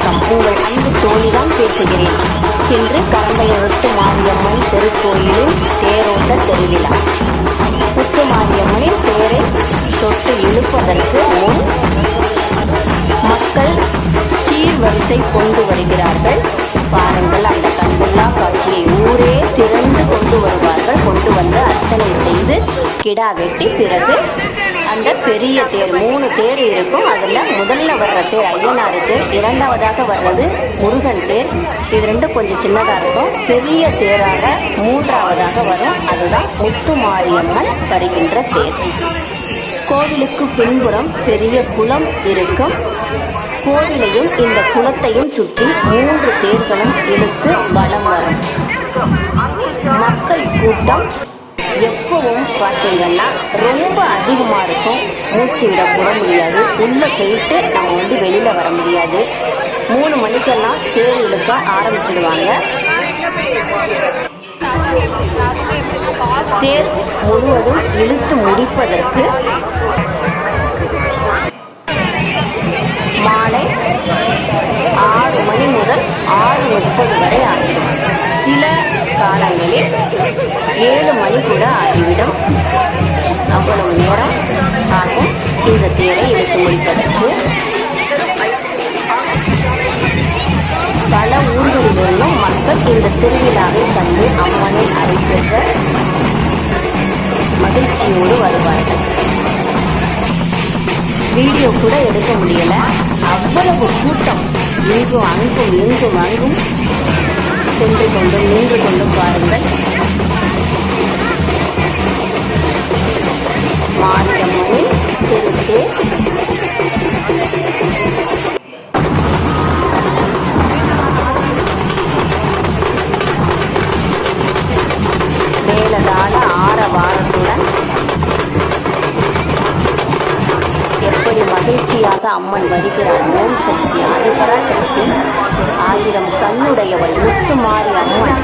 வணக்கம், உங்கள் அன்பு தோழிதான் பேசுகிறேன். இன்று கரம்பையொத்து மாரியம்மன் திருக்கோயிலின் தேரோட்ட திருவிழா. முத்து மாரியம்மனின் தேரை தொட்டு இழுப்பதற்கு முன் மக்கள் சீர்வரிசை கொண்டு வருகிறார்கள். பாருங்கள், அந்த கண்கொள்ளா காட்சியை ஊரே திரண்டு கொண்டு வருவார்கள். கொண்டு வந்து அர்ச்சனை செய்து கிடா வெட்டி பிறகு அந்த பெரிய தேர் 3 தேர் இருக்கும். அதில் முதல்ல வர்ற தேர் ஐயனார் தேர், இரண்டாவதாக வர்றது முருகன் தேர். இது ரெண்டும் கொஞ்சம் சின்னதாக இருக்கும். பெரிய தேராக மூன்றாவதாக வரும். அதுதான் முத்து மாரியம்மன் வருகின்ற தேர். கோவிலுக்கு பின்புறம் பெரிய குளம் இருக்கும். கோவிலையும் இந்த குளத்தையும் சுற்றி 3 தேர்களும் இழுத்து வலம் வரும். மக்கள் கூட்டம் எப்பவும் பார்த்தீங்கன்னா ரொம்ப அதிகமாக இருக்கும். மூச்சு விட கூட முடியாது. உள்ளே போயிட்டு நம்ம வெளியில் வர முடியாது. 3 மணிக்கெல்லாம் தேர் இழுக்க ஆரம்பிச்சிடுவாங்க. தேர் முழுவதும் இழுத்து முடிப்பதற்கு மாலை 6 மணி முதல் 6:30 வரை ஆகும். சில காலங்களில் 7 மணி கூட ஆகிவிடும். அவ்வளவு நேரம் ஆகும் இந்த தேரை இழுத்து முடிப்பதற்கு. பல ஊர்களிலிருந்தும் மக்கள் இந்த திருவிழாவை கண்டு அம்மனை அழைக்கின்ற மகிழ்ச்சியோடு வருவார்கள். வீடியோ கூட எடுக்க முடியல, அவ்வளவு கூட்டம். இங்கும் அங்கும் இங்கும் அங்கும் சென்று கொண்டும் நின்று கொண்டும் பாருங்கள். மாரியம்மனின் திருத்தேர் மேலதான ஆரவாரத்துடன் எப்படி மகிழ்ச்சியாக அம்மன் வருகிறார். ஓம் சக்தி ஆதிபரா சக்தி, 1000 கண்ணுடையவள் முத்து மாரி அம்மன்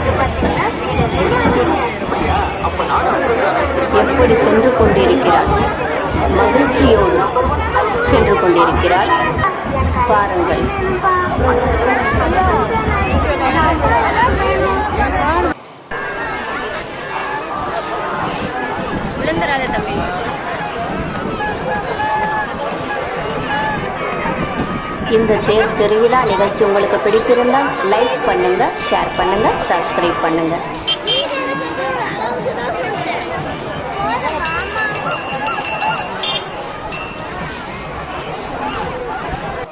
எப்படி சென்று கொண்டிருக்கிறாள். மகிழ்ச்சியோடு சென்று கொண்டிருக்கிறாள். பாருங்கள். விழுந்துராத தம்பி. இந்த தேர் திருவிழா நிகழ்ச்சி உங்களுக்கு பிடித்திருந்தால் லைக் பண்ணுங்க, ஷேர் பண்ணுங்க, சப்ஸ்கிரைப் பண்ணுங்க.